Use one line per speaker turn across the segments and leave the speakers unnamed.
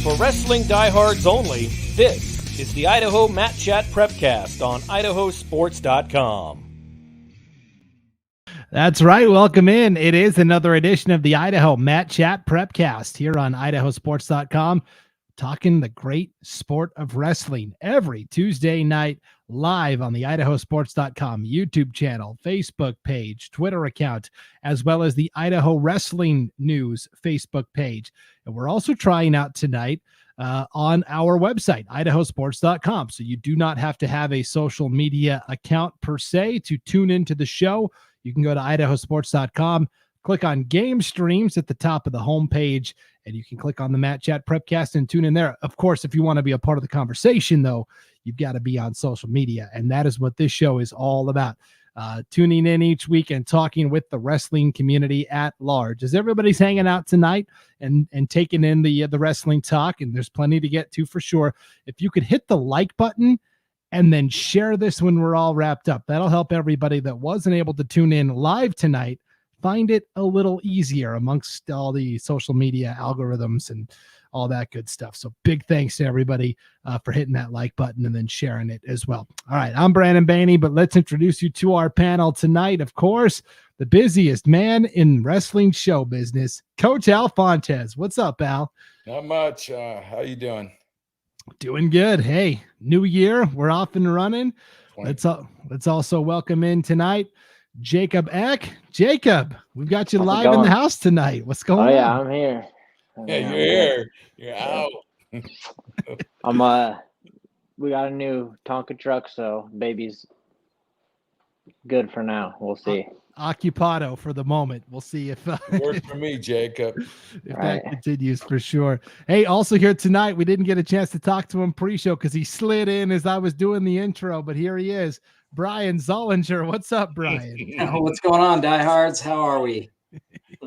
For wrestling diehards only, this is the Idaho Mat Chat Prepcast on IdahoSports.com.
That's right. Welcome in. It is another edition of the Idaho Mat Chat Prepcast here on IdahoSports.com, talking the great sport of wrestling every Tuesday night live on the IdahoSports.com YouTube channel, Facebook page, Twitter account, as well as the Idaho Wrestling News Facebook page. And we're also trying out tonight on our website, IdahoSports.com. So you do not have to have a social media account per se to tune into the show. You can go to IdahoSports.com, click on Game Streams at the top of the homepage, and you can click on the Mat Chat Prepcast and tune in there. Of course, if you want to be a part of the conversation, though, you've got to be on social media, and that is what this show is all about. Tuning in each week and talking with the wrestling community at large. As everybody's hanging out tonight and taking in the wrestling talk, and there's plenty to get to for sure. If you could hit the like button and then share this when we're all wrapped up, that'll help everybody that wasn't able to tune in live tonight find it a little easier amongst all the social media algorithms and all that good stuff. So big thanks to everybody for hitting that like button and then sharing it as well. All right, I'm Brandon Baney, but let's introduce you to our panel tonight. Of course, the busiest man in wrestling show business, Coach Al Fontes. What's up, Al?
Not much. How you doing?
Doing good. Hey, new year. We're off and running. Let's also welcome in tonight Jacob Eck. Jacob, we've got you live in the house tonight. What's going on?
Yeah, I'm here.
Yeah, you're here. You're out.
We got a new Tonka truck, so baby's good for now. We'll see.
Occupado for the moment. We'll see if
worked for me, Jacob.
If that continues for sure. Hey, also here tonight, we didn't get a chance to talk to him pre-show because he slid in as I was doing the intro, but here he is. Brian Zollinger. What's up, Brian?
What's going on, diehards? How are we?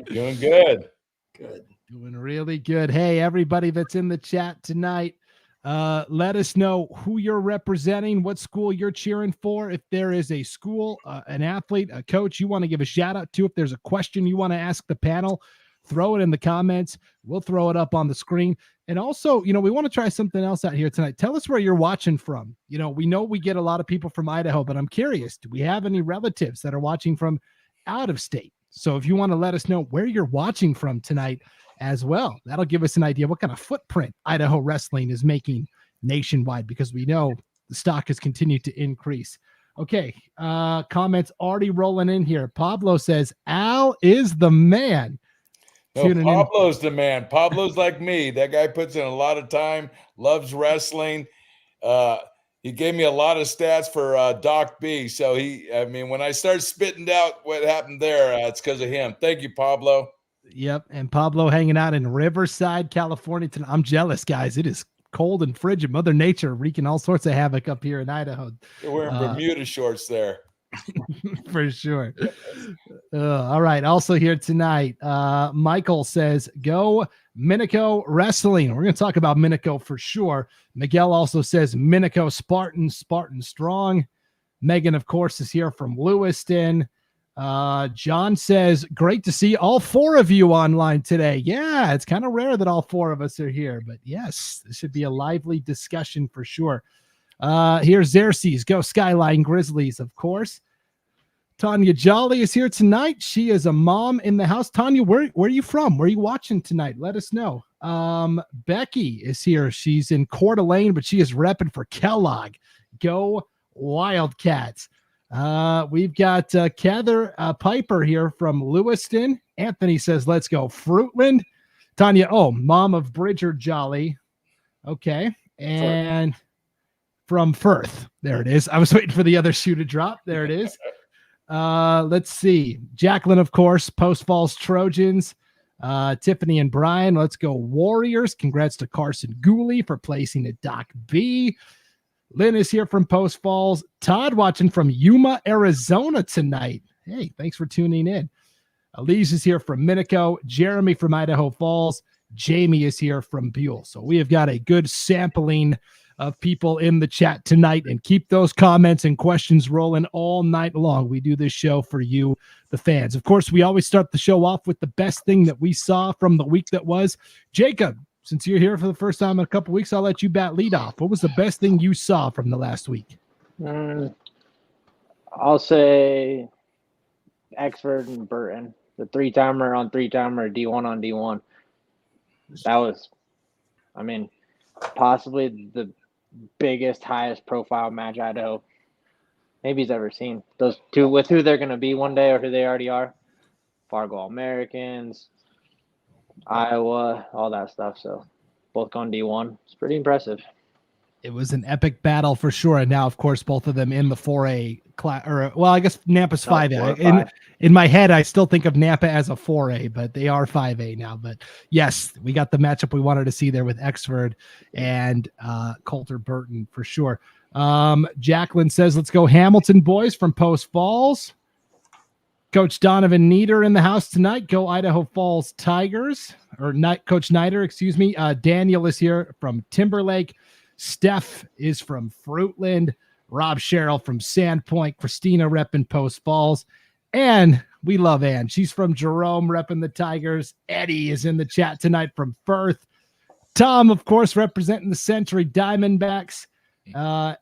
Doing good.
Good.
Doing really good. Hey, everybody that's in the chat tonight, let us know who you're representing, what school you're cheering for. If there is a school, an athlete, a coach you want to give a shout out to, if there's a question you want to ask the panel, throw it in the comments. We'll throw it up on the screen. And also, we want to try something else out here tonight. Tell us where you're watching from. We know we get a lot of people from Idaho, but I'm curious, do we have any relatives that are watching from out of state? So if you want to let us know where you're watching from tonight as well, that'll give us an idea what kind of footprint Idaho wrestling is making nationwide, because we know the stock has continued to increase. Okay, comments already rolling in here. Pablo says, Al is the man.
No, Pablo's the man. Pablo's like me. That guy puts in a lot of time, loves wrestling. He gave me a lot of stats for Doc B. So when I start spitting out what happened there, it's because of him. Thank you, Pablo.
Yep. And Pablo hanging out in Riverside, California tonight. I'm jealous, guys. It is cold and frigid. Mother Nature wreaking all sorts of havoc up here in Idaho.
You're wearing Bermuda shorts there.
For sure. All right. Also here tonight, Michael says, go Minico Wrestling. We're going to talk about Minico for sure. Miguel also says Minico Spartan Strong. Megan, of course, is here from Lewiston. John says, great to see all four of you online today. Yeah, it's kind of rare that all four of us are here, but yes, this should be a lively discussion for sure. Here's Xerxes, go Skyline Grizzlies, of course. Tanya Jolly is here tonight. She is a mom in the house. Tanya, where are you from? Where are you watching tonight? Let us know. Becky is here. She's in Coeur d'Alene, but she is repping for Kellogg. Go Wildcats. We've got Heather Piper here from Lewiston. Anthony says, let's go Fruitland. Tanya, mom of Bridger Jolly. Okay. And from Firth. There it is. I was waiting for the other shoe to drop. There it is. Let's see. Jacqueline, of course, Post Falls Trojans. Tiffany and Brian, let's go Warriors. Congrats to Carson Gooley for placing at Doc B. Lynn is here from Post Falls. Todd watching from Yuma, Arizona tonight. Hey, thanks for tuning in. Elise is here from Minico. Jeremy from Idaho Falls. Jamie is here from Buhl. So we have got a good sampling of people in the chat tonight, and keep those comments and questions rolling all night long. We do this show for you, the fans. Of course, we always start the show off with the best thing that we saw from the week that was. Jacob, since you're here for the first time in a couple weeks, I'll let you bat lead off. What was the best thing you saw from the last week?
I'll say Exford and Burton, the 3-timer on 3-timer, D1 on D1. That was, possibly the biggest, highest profile match Idaho maybe he's ever seen. Those two, with who they're going to be one day or who they already are. Fargo All-Americans, Iowa, all that stuff. So both gone D1. It's pretty impressive.
It was an epic battle for sure. And now, of course, both of them in the 4A class, I guess Nampa's 5A. In my head, I still think of Nampa as a 4A, but they are 5A now. But yes, we got the matchup we wanted to see there with Exford and Coulter Burton for sure. Jacqueline says, let's go Hamilton boys from Post Falls. Coach Donovan Nieder in the house tonight. Go Idaho Falls Tigers, Coach Nieder, excuse me. Daniel is here from Timberlake. Steph is from Fruitland. Rob Sherrill from Sandpoint. Christina repping Post Falls. And we love Ann. She's from Jerome repping the Tigers. Eddie is in the chat tonight from Firth. Tom, of course, representing the Century Diamondbacks.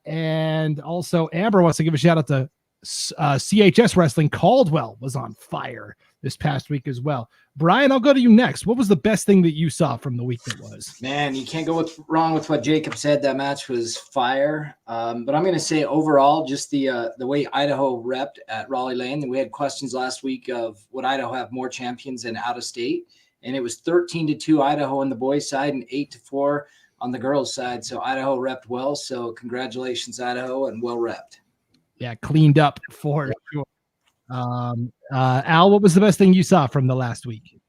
And also Amber wants to give a shout out to CHS Wrestling. Caldwell was on fire this past week as well. Brian, I'll go to you next. What was the best thing that you saw from the week that was?
Man, you can't go wrong with what Jacob said. That match was fire. But I'm going to say overall, just the way Idaho repped at Rollie Lane. We had questions last week of would Idaho have more champions than out of state, and it was 13-2 Idaho on the boys' side and 8-4 on the girls' side. So Idaho repped well. So congratulations, Idaho, and well repped.
Yeah, cleaned up for sure. Al, what was the best thing you saw from the last week?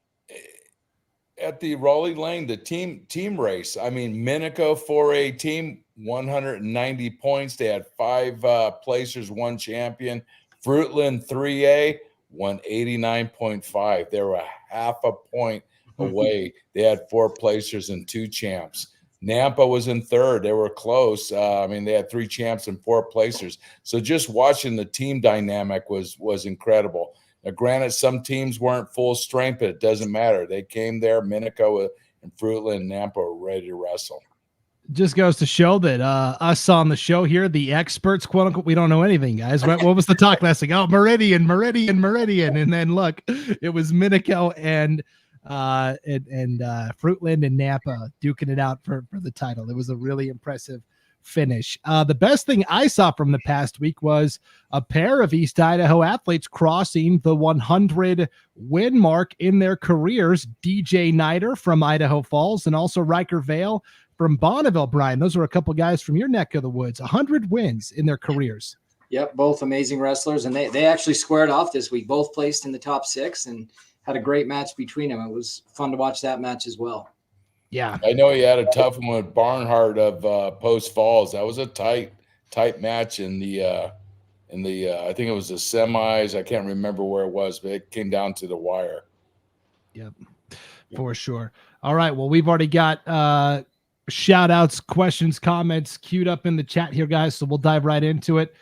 At the Rollie Lane, the team race. Minico 4A team, 190 points. They had 5 placers, 1 champion. Fruitland 3A, 189.5. They were a half a point away. They had 4 placers and 2 champs. Nampa was in 3rd. They were close. They had 3 champs and 4 placers. So just watching the team dynamic was incredible. Now, granted, some teams weren't full strength, but it doesn't matter. They came there. Minico and Fruitland and Nampa were ready to wrestle.
Just goes to show that us on the show here, the experts, quote unquote, we don't know anything, guys. What was the talk last week? Oh, Meridian. And then look, it was Minico and Fruitland and Nampa duking it out for the title. It was a really impressive finish. The best thing I saw from the past week was a pair of East Idaho athletes crossing the 100 win mark in their careers. DJ Nieder from Idaho Falls and also Riker Vale from Bonneville. Brian, those are a couple guys from your neck of the woods. 100 wins in their careers.
Yep, both amazing wrestlers, and they actually squared off this week. Both placed in the top 6 and had a great match between them. It was fun to watch that match as well.
Yeah.
I know he had a tough one with Barnhart of Post Falls. That was a tight match in the I think it was the semis. I can't remember where it was, but it came down to the wire.
Yep, for sure. All right. Well, we've already got shout outs, questions, comments queued up in the chat here, guys. So we'll dive right into it.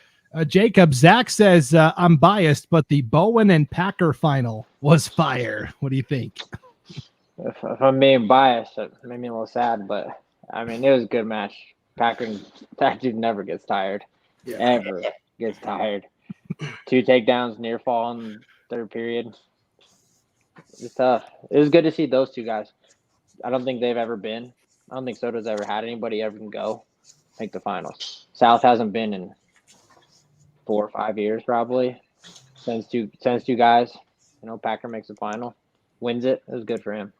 Jacob, Zach says, I'm biased, but the Bowen and Packer final was fire. What do you think?
If I'm being biased, it made me a little sad, but it was a good match. Packer, that dude never gets tired. Yeah. Ever gets tired. 2 takedowns, near fall in 3rd period. It's tough. It was good to see those 2 guys. I don't think they've ever been. I don't think Soto's ever had anybody ever can go make the finals. South hasn't been in 4 or 5 years probably. Sends two guys. Packer makes the final, wins it. It was good for him.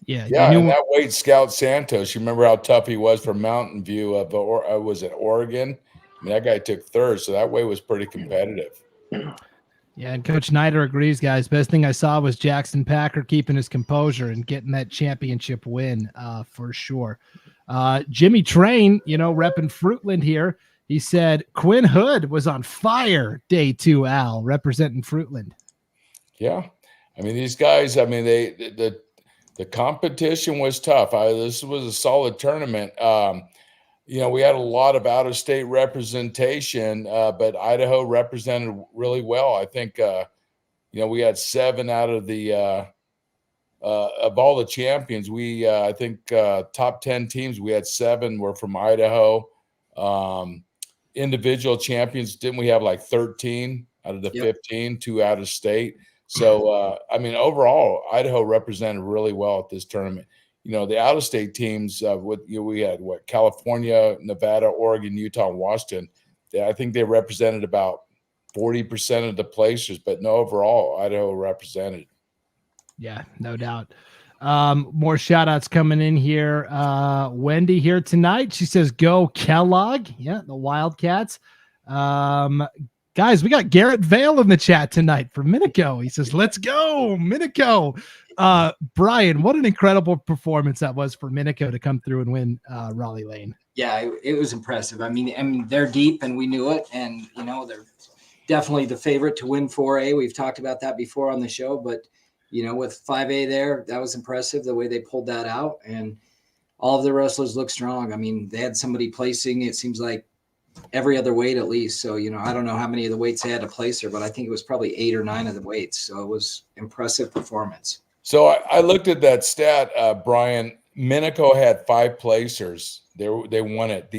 Yeah,
and that Wade Scout Santos. You remember how tough he was for Mountain View of was it Oregon? That guy took 3rd, so that way was pretty competitive.
Yeah, and Coach Nieder agrees, guys. Best thing I saw was Jackson Packer keeping his composure and getting that championship win for sure. Jimmy Train, repping Fruitland here. He said Quinn Hood was on fire day 2, Al, representing Fruitland.
Yeah. These guys, the competition was tough. This was a solid tournament. We had a lot of out-of-state representation, but Idaho represented really well. I think, we had 7 out of the of all the champions, we I think top 10 teams, we had 7 were from Idaho. Individual champions, didn't we have like 13 out of the 15, 2 out of state? So I mean, overall, Idaho represented really well at this tournament. The out of state teams we had California, Nevada, Oregon, Utah, and Washington. I think they represented about 40% of the placers, but no, overall, Idaho represented.
Yeah, no doubt. More shout outs coming in here. Wendy here tonight. She says, go Kellogg. Yeah, the Wildcats. Guys, we got Garrett Vale in the chat tonight from Minico. He says, let's go, Minico. Brian, what an incredible performance that was for Minico to come through and win Rollie Lane.
Yeah, it was impressive. I mean, they're deep and we knew it. And, they're definitely the favorite to win 4A. We've talked about that before on the show, but with 5A there, that was impressive the way they pulled that out. And all of the wrestlers look strong. I mean, they had somebody placing, it seems like, every other weight at least. So, I don't know how many of the weights they had to place her, but I think it was probably 8 or 9 of the weights. So it was impressive performance.
So I looked at that stat, Brian. Minico had 5 placers. They won it.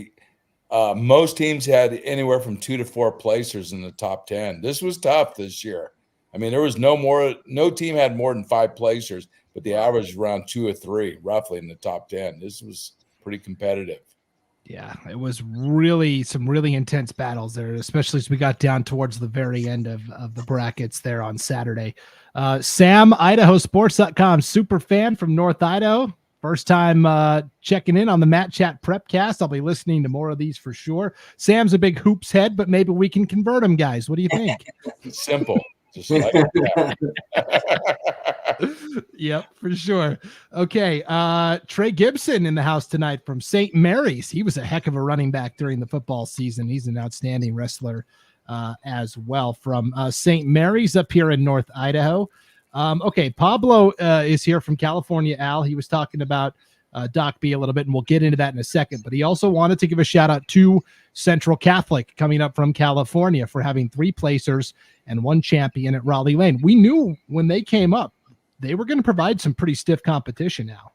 Most teams had anywhere from 2 to 4 placers in the top 10. This was tough this year. I mean, there was no team had more than 5 placers, but the average was around 2 or 3 roughly in the top 10. This was pretty competitive.
Yeah, it was really some really intense battles there, especially as we got down towards the very end of the brackets there on Saturday. Sam, IdahoSports.com, super fan from North Idaho. First time checking in on the Matt Chat Prepcast. I'll be listening to more of these for sure. Sam's a big hoops head, but maybe we can convert him, guys. What do you think?
Simple. Just like that.
Yep, for sure. Okay. Trey Gibson in the house tonight from St. Mary's. He was a heck of a running back during the football season. He's an outstanding wrestler as well from St. Mary's up here in North Idaho. Okay. Pablo is here from California. Al, he was talking about Doc B a little bit, and we'll get into that in a second, but he also wanted to give a shout out to Central Catholic coming up from California for having 3 placers and 1 champion at Rollie Lane. We knew when they came up, they were going to provide some pretty stiff competition now.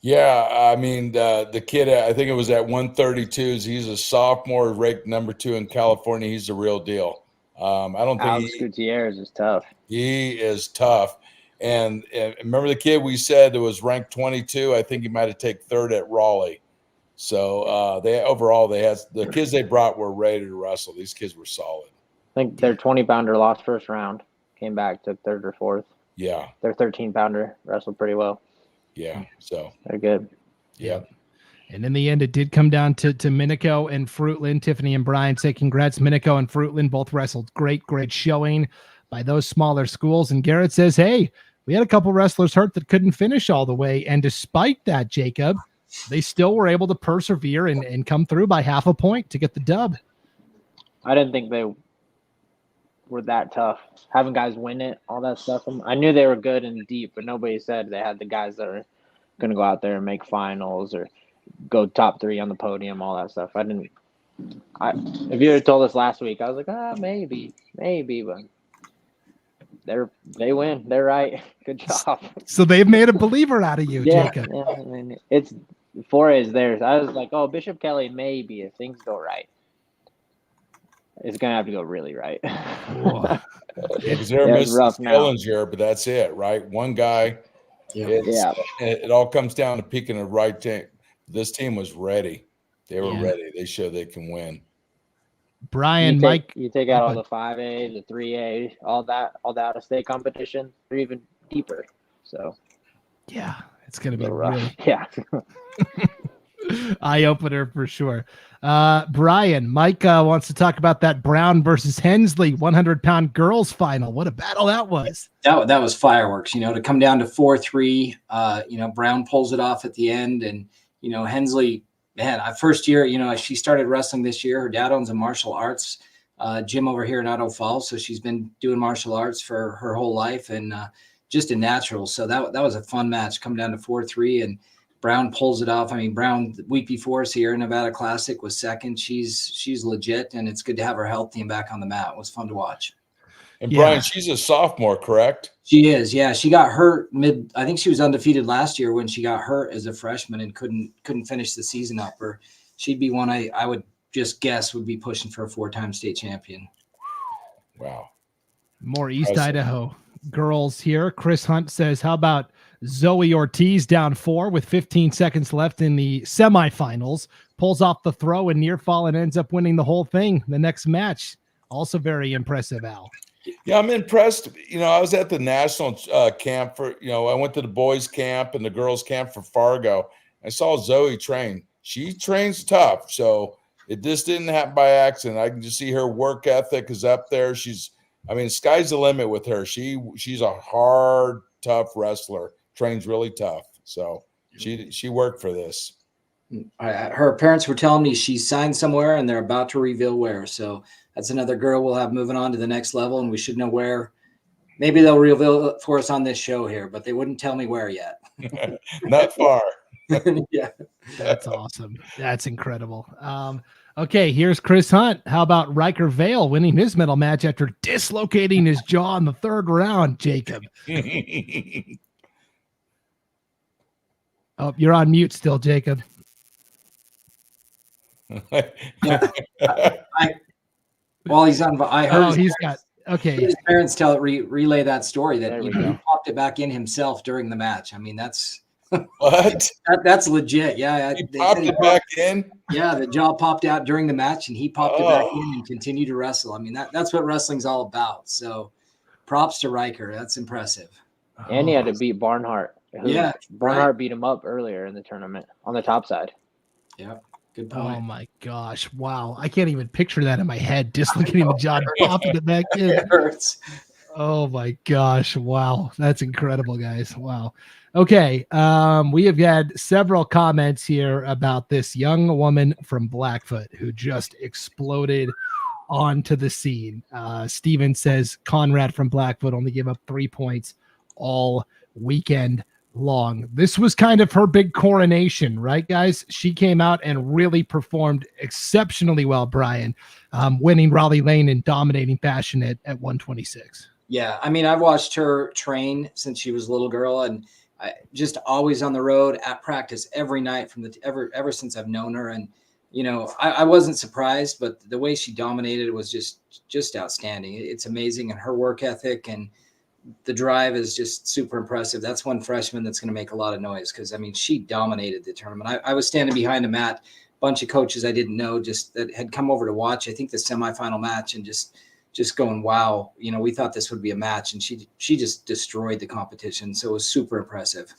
Yeah, I mean, the kid, I think it was at 132. He's a sophomore, ranked number 2 in California. He's the real deal. I don't think
Alex Gutierrez is tough.
He is tough. And remember the kid we said that was ranked 22? I think he might have taken 3rd at Rollie. So they had the kids they brought were ready to wrestle. These kids were solid.
I think their 20-pounder lost first round, came back, took 3rd or 4th.
Yeah.
Their 13-pounder wrestled pretty well.
Yeah. So
they're good.
Yeah.
And in the end, it did come down to Minico and Fruitland. Tiffany and Brian say congrats. Minico and Fruitland both wrestled great showing by those smaller schools. And Garrett says, hey, we had a couple wrestlers hurt that couldn't finish all the way. And despite that, Jacob, they still were able to persevere and come through by half a point to get the dub.
I didn't think they were that tough. Having guys win it, all that stuff. I knew they were good and deep, but nobody said they had the guys that are going to go out there and make finals or go top 3 on the podium, all that stuff. If you had told us last week, I was like, maybe, but they win. They're right. Good job.
So they've made a believer out of you, Jacob.
Yeah, I mean, it's 4A is theirs. I was like, Bishop Kelly, maybe if things go right. It's going to have to go really right.
Because they're missing Skillinger, but that's it, right? One guy. It all comes down to picking the right team. This team was ready. They were ready. They showed they can win.
Brian, Mike.
You take out all the 5A, the 3A, all the out-of-state competition, they're even deeper. So,
yeah, it's going to be really eye-opener for sure. Brian, Mike wants to talk about that Brown versus Hensley 100-pound girls final. What a battle that was.
That was fireworks, to come down to 4-3. Brown pulls it off at the end, and Hensley, man, first year, she started wrestling this year. Her dad owns a martial arts gym over here in Idaho Falls, so she's been doing martial arts for her whole life, and just a natural. So that was a fun match. Come down to 4-3, and Brown pulls it off. I mean, Brown the week before Sierra Nevada Classic was second. She's legit, and it's good to have her healthy and back on the mat. It was fun to watch.
And Brian, she's a sophomore, correct?
She is. Yeah, she got hurt I think she was undefeated last year when she got hurt as a freshman and couldn't finish the season up. Or she'd be one I would just guess would be pushing for a 4-time state champion.
Wow.
More East Idaho girls here. Chris Hunt says, how about Zoe Ortiz down 4 with 15 seconds left in the semifinals, pulls off the throw and near fall and ends up winning the whole thing the next match. Also very impressive, Al.
Yeah, I'm impressed. I was at the national camp for, I went to the boys camp and the girls camp for Fargo. I saw Zoe train. She trains tough. So it just didn't happen by accident. I can just see her work ethic is up there. Sky's the limit with her. She's a hard, tough wrestler, trains really tough. So she worked for this.
Her parents were telling me she signed somewhere and they're about to reveal where. So that's another girl we'll have moving on to the next level, and we should know where. Maybe they'll reveal it for us on this show here, but they wouldn't tell me where yet.
Not far.
Yeah.
That's awesome. That's incredible. Okay, here's Chris Hunt. How about Riker Vale winning his medal match after dislocating his jaw in the 3rd round, Jacob? Oh, you're on mute still, Jacob.
While he's on, I heard his parents relay that story that he popped it back in himself during the match. That's
what?
That's legit. Yeah,
he popped it back in.
Yeah, the jaw popped out during the match, and he popped it back in and continued to wrestle. That's what wrestling's all about. So, props to Riker. That's impressive.
And he had to beat Barnhart.
Yeah,
Barnhart beat him up earlier in the tournament on the top side.
Yeah. Good point.
Oh my gosh. Wow. I can't even picture that in my head. Dislocating the jaw and popping it back in.
It hurts.
Oh my gosh. Wow. That's incredible, guys. Wow. Okay. We have had several comments here about this young woman from Blackfoot who just exploded onto the scene. Steven says Conrad from Blackfoot only gave up 3 points all weekend long. This was kind of her big coronation, right, guys? She came out and really performed exceptionally well, Brian, winning Rollie Lane in dominating fashion at 126.
Yeah, I've watched her train since she was a little girl, and just always on the road at practice every night from ever since I've known her. And I wasn't surprised, but the way she dominated was just outstanding. It's amazing, and her work ethic and the drive is just super impressive. That's one freshman that's going to make a lot of noise because, she dominated the tournament. I was standing behind a mat, bunch of coaches I didn't know just that had come over to watch, I think, the semifinal match, and just going, wow, we thought this would be a match, and she just destroyed the competition. So it was super impressive.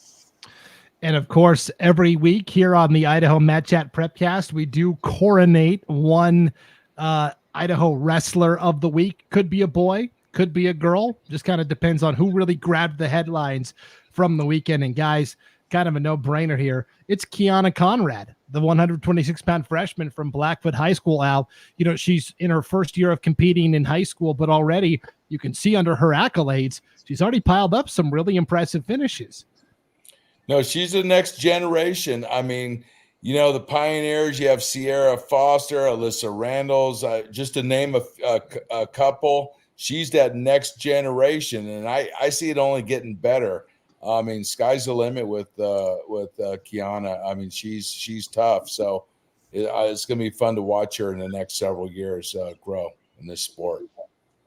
And of course, every week here on the Idaho Mat Chat Prepcast, we do coronate one Idaho wrestler of the week. Could be a boy, could be a girl, just kind of depends on who really grabbed the headlines from the weekend. And guys, kind of a no-brainer here. It's Kiana Conrad, the 126-pound freshman from Blackfoot High School, Al. She's in her first year of competing in high school, but already you can see under her accolades, she's already piled up some really impressive finishes.
No, she's the next generation. The pioneers, you have Sierra Foster, Alyssa Randalls, just to name a couple. She's that next generation, and I see it only getting better. Sky's the limit with Kiana. She's tough, so it's going to be fun to watch her in the next several years grow in this sport.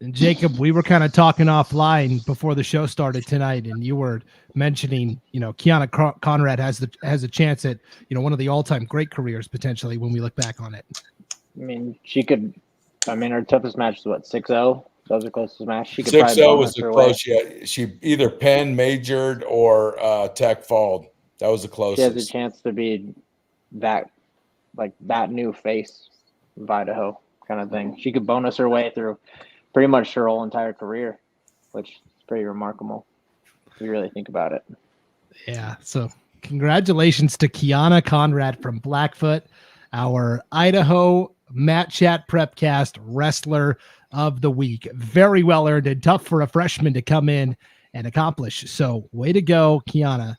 And Jacob, we were kind of talking offline before the show started tonight, and you were mentioning, Kiana Conrad has a chance at, one of the all-time great careers potentially when we look back on it.
She could. Her toughest match was 6-0. That was the closest match. She could
6-0 was the close. She either Penn majored or Tech falled. That was the closest.
She has a chance to be that new face of Idaho kind of thing. She could bonus her way through pretty much her whole entire career, which is pretty remarkable if you really think about it.
Yeah. So congratulations to Kiana Conrad from Blackfoot, our Idaho Mat Chat Prepcast wrestler of the week. Very well earned and tough for a freshman to come in and accomplish. So way to go, Kiana.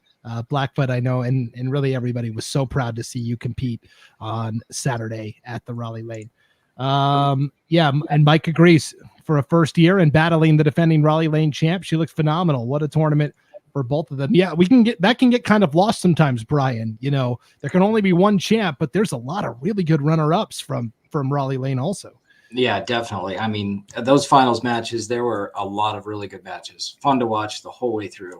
Blackfoot, I know, and really everybody was so proud to see you compete on Saturday at the Rollie Lane. And Mike agrees. for a first year and battling the defending Raleigh Lane champ. She looks phenomenal. What a tournament for both of them. Yeah, that can get kind of lost sometimes, Brian. You know, there can only be one champ, but there's a lot of really good runner-ups from Raleigh Lane also.
Yeah, definitely. I mean, those finals matches, there were a lot of really good matches. Fun to watch the whole way through.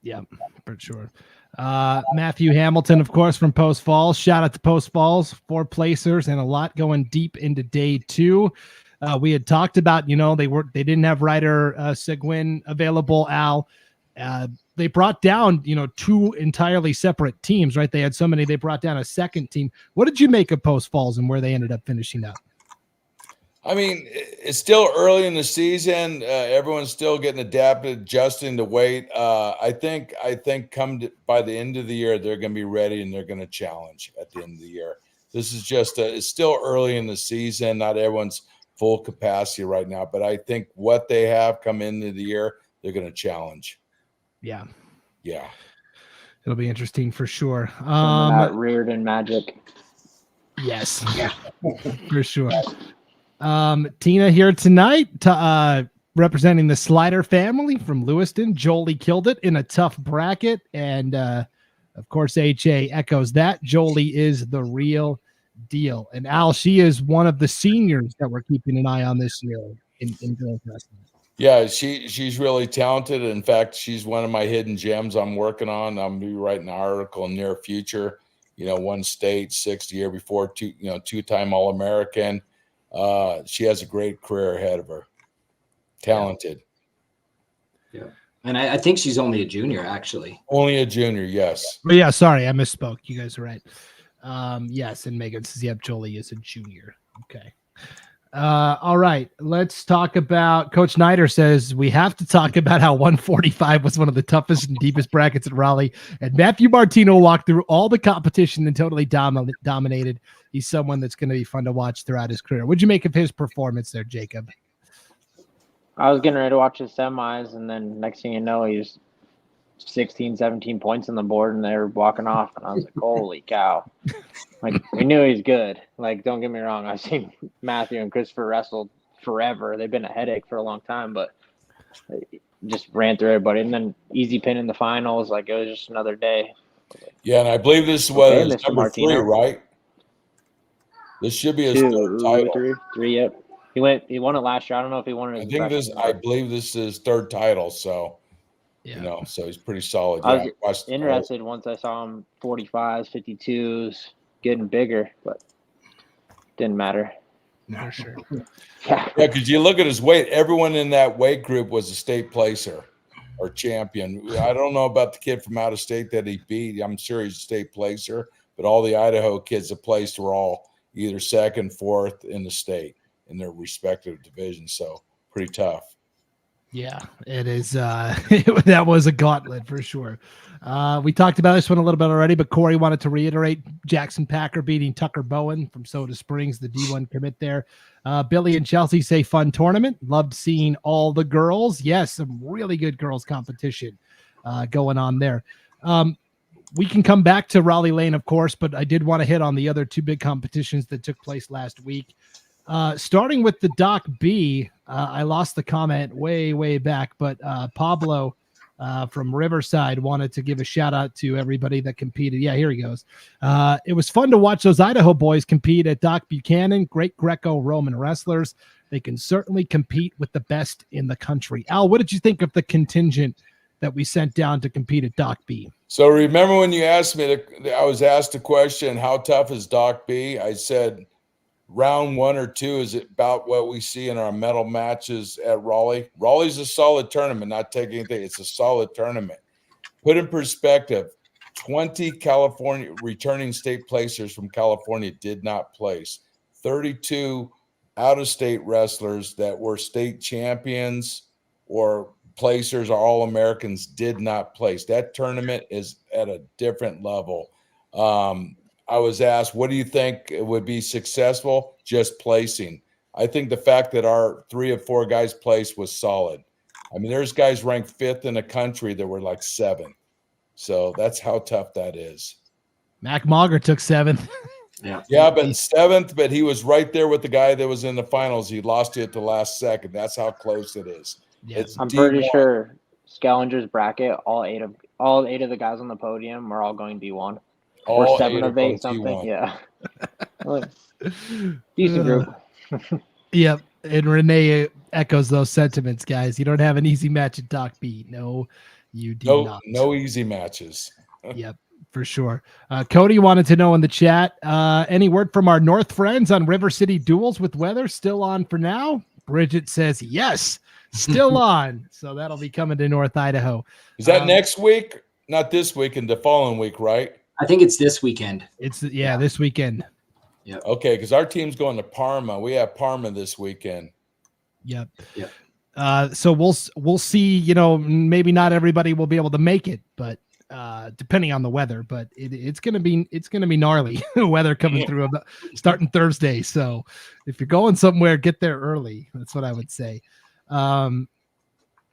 Yeah, for sure. Matthew Hamilton, of course, from Post Falls. Shout out to Post Falls, 4 placers and a lot going deep into day 2. We had talked about, you know, they didn't have Ryder Seguin available, Al. They brought down, you know, 2 entirely separate teams, right? They had so many, they brought down a second team. What did you make of Post Falls and where they ended up finishing up?
I mean, it's still early in the season. Everyone's still getting adapted, adjusting to weight. I think by the end of the year, they're going to be ready and they're going to challenge at the end of the year. This is just it's still early in the season. Not everyone's full capacity right now, but I think what they have come into the year, they're going to challenge.
Yeah. It'll be interesting for sure.
That Reardon magic.
Yes, for sure. Tina here tonight, representing the Slider family from Lewiston. Jolie killed it in a tough bracket. And, of course, HA echoes that. Jolie is the real deal. And Al, she is one of the seniors that we're keeping an eye on this year in girls wrestling.
Yeah, she's really talented. In fact, she's one of my hidden gems I'm working on. I'm going to be writing an article in the near future. You know, 1 state, 6th year before, 2-time All-American. She has a great career ahead of her. Talented.
Yeah. And I think she's only a junior, actually.
Only a junior, yes.
But yeah, sorry, I misspoke. You guys are right. Yes, and Megan says, yep, Jolie is a junior. Okay. All right, let's talk about Coach Snyder says we have to talk about how 145 was one of the toughest and deepest brackets at Raleigh. And Matthew Martino walked through all the competition and totally dominated. He's someone that's going to be fun to watch throughout his career. What'd you make of his performance there, Jacob?
I was getting ready to watch his semis, and then next thing you know, he's 16, 17 points on the board, and they were walking off, and I was like, holy cow. Like, we knew he's good. Like, don't get me wrong. I've seen Matthew and Christopher wrestle forever. They've been a headache for a long time, but just ran through everybody. And then easy pin in the finals. Like, it was just another day.
Yeah, and I believe this was
Mr.
number
Martino.
3, right? This should be his 3rd title.
Three, yep. He won it last year. I don't know if he won it.
I believe this is his 3rd title, so
yeah.
So he's pretty solid.
I was interested once I saw him 45s, 52s, getting bigger, but didn't matter.
For sure.
Yeah, because you look at his weight, everyone in that weight group was a state placer or champion. I don't know about the kid from out of state that he beat. I'm sure he's a state placer, but all the Idaho kids that placed were all either 2nd, 4th in the state in their respective divisions. So pretty tough.
Yeah, it is. That was a gauntlet for sure. We talked about this one a little bit already, but Corey wanted to reiterate Jackson Packer beating Tucker Bowen from Soda Springs, the D1 commit there. Billy and Chelsea say fun tournament. Loved seeing all the girls. Yes, some really good girls competition going on there. We can come back to Raleigh Lane, of course, but I did want to hit on the other 2 big competitions that took place last week. Starting with the Doc B, I lost the comment way back, but Pablo from Riverside wanted to give a shout out to everybody that competed. Yeah, here he goes. It was fun to watch those Idaho boys compete at Doc Buchanan, great Greco-Roman wrestlers. They can certainly compete with the best in the country. Al, what did you think of the contingent that we sent down to compete at Doc B?
So remember when you asked me, I was asked the question, how tough is Doc B? I said, round 1 or 2 is about what we see in our medal matches at Raleigh. Raleigh's a solid tournament, not taking anything. It's a solid tournament. Put in perspective, 20 California returning state placers from California did not place. 32 out-of-state wrestlers that were state champions or placers or All-Americans did not place. That tournament is at a different level. I was asked, what do you think would be successful? Just placing. I think the fact that our 3 of 4 guys placed was solid. I mean, there's guys ranked 5th in the country that were like 7th. So that's how tough that is.
Mac Mauger took 7th.
Yeah, but 7th, but he was right there with the guy that was in the finals. He lost it at the last second. That's how close it is.
Yeah.
It's
I'm
D1.
pretty sure Scallinger's bracket, all eight of the guys on the podium are all going D1. Or
All
7
8
of
are
8
going
something.
D1.
Yeah. Decent group.
Yep. And Renee echoes those sentiments, guys. You don't have an easy match at Doc B. No, you do not.
No easy matches.
Yep, for sure. Cody wanted to know in the chat, any word from our North friends on River City duels with weather? Still on for now? Bridget says yes, still on. So that'll be coming to North Idaho.
Is that next week? Not this week, and the following week, right?
I think it's this weekend.
It's this weekend.
Yep.
Okay, because our team's going to Parma. We have Parma this weekend.
Yep. So we'll see. You know, maybe not everybody will be able to make it, but depending on the weather. But it's gonna be gnarly weather coming through starting Thursday. So if you're going somewhere, get there early. That's what I would say.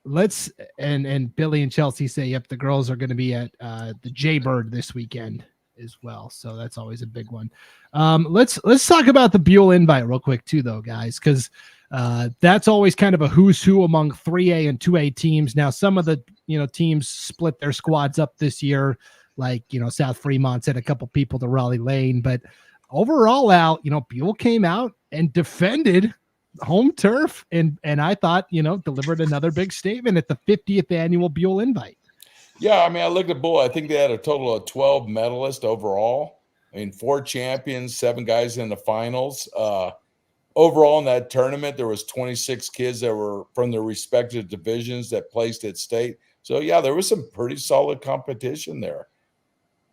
Let's and Billy and Chelsea say, yep, the girls are going to be at the Jaybird this weekend as well. So that's always a big one. Let's talk about the Buhl invite real quick too, though, guys, because that's always kind of a who's who among 3A and 2A teams. Now, some of the teams split their squads up this year, like South Fremont sent a couple people to Rollie Lane, but overall out, Buhl came out and defended home turf and I thought delivered another big statement at the 50th annual Buhl invite.
Yeah, I mean, I looked at Buhl. I think they had a total of 12 medalists overall. I mean, 4 champions, 7 guys in the finals. Overall in that tournament, there was 26 kids that were from their respective divisions that placed at state. So, yeah, there was some pretty solid competition there.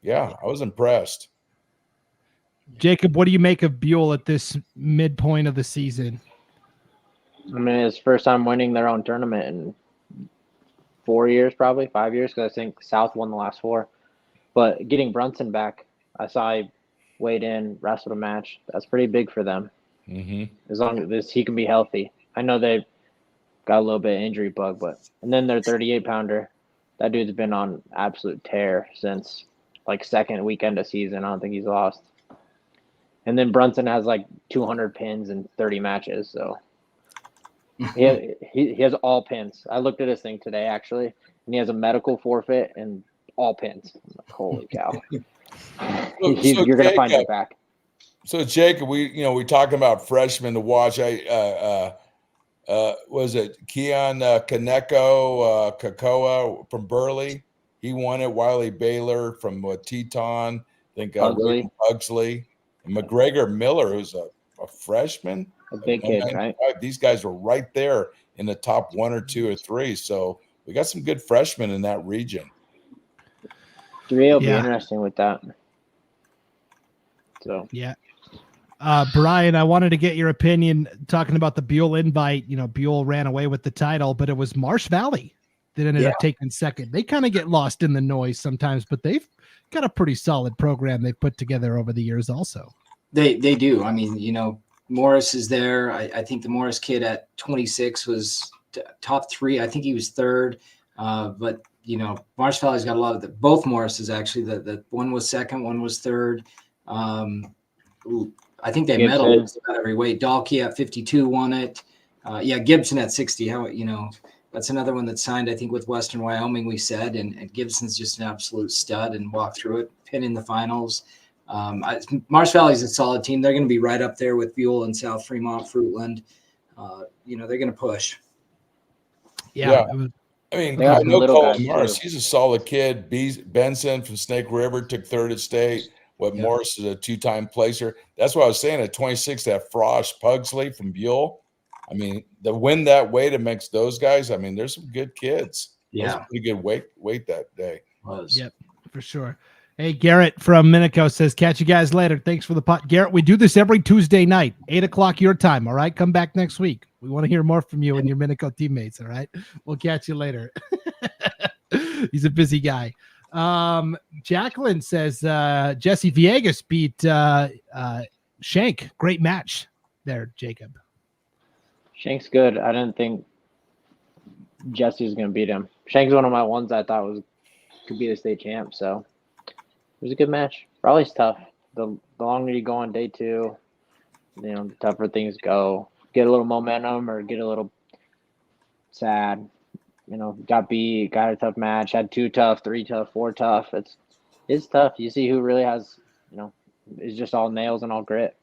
Yeah, I was impressed.
Jacob, what do you make of Buhl at this midpoint of the season?
I mean, it's first time winning their own tournament in 4 years, probably 5 years, because I think South won the last 4. But getting Brunson back, I saw he weighed in, wrestled a match. That's pretty big for them.
Mm-hmm.
As long as he can be healthy. I know they've got a little bit of injury bug, and then their 38-pounder, that dude's been on absolute tear since like second weekend of season. I don't think he's lost. And then Brunson has like 200 pins in 30 matches, so he has all pins. I looked at his thing today actually, and he has a medical forfeit and all pins. I'm like, holy cow! You're gonna find it back.
So Jacob, we talking about freshmen to watch. Was it Keon Kaneko Kakoa from Burley? He won it. Wiley Baylor from Teton. I think Pugsley. And McGregor Miller, who's a freshman.
A big kid, right?
These guys were right there in the top 1 or 2 or 3. So we got some good freshmen in that region.
3A will be interesting with that. So
yeah. Brian, I wanted to get your opinion talking about the Buhl invite. Buhl ran away with the title, but it was Marsh Valley that ended up taking second. They kind of get lost in the noise sometimes, but they've got a pretty solid program they've put together over the years also.
They do. I mean, Morris is there. I think the Morris kid at 26 was top 3. I think he was 3rd. But, Marsh Valley's got a lot of both Morrises actually. The one was 2nd, one was 3rd. I think they medaled about every weight. Dalkey at 52 won it. Gibson at 60. That's another one that signed, I think, with Western Wyoming, we said. And Gibson's just an absolute stud and walked through it, pin in the finals. Marsh Valley's a solid team. They're going to be right up there with Buhl and South Fremont, Fruitland. They're going to push.
Yeah.
I know Colin Morris. He's a solid kid. Benson from Snake River took 3rd at state. Morris is a 2-time placer. That's what I was saying at 26, that Frost Pugsley from Buhl. I mean, to win that weight amongst those guys, I mean, there's some good kids. Yeah. That was a pretty good weight that day.
Yep, for sure. Hey, Garrett from Minico says, catch you guys later. Thanks for the pot. Garrett, we do this every Tuesday night, 8 o'clock your time. All right. Come back next week. We want to hear more from you and your Minico teammates. All right. We'll catch you later. He's a busy guy. Jacqueline says, Jesse Villegas beat Shank. Great match there, Jacob. Shank's
good. I didn't think Jesse was going to beat him. Shank's one of my ones I thought could be the state champ. So it was a good match. Raleigh's tough. the longer you go on day 2, the tougher things go. Get a little momentum or get a little sad. Got beat, got a tough match, had 2 tough, 3 tough, 4 tough. It's tough. You see who really has, is just all nails and all grit.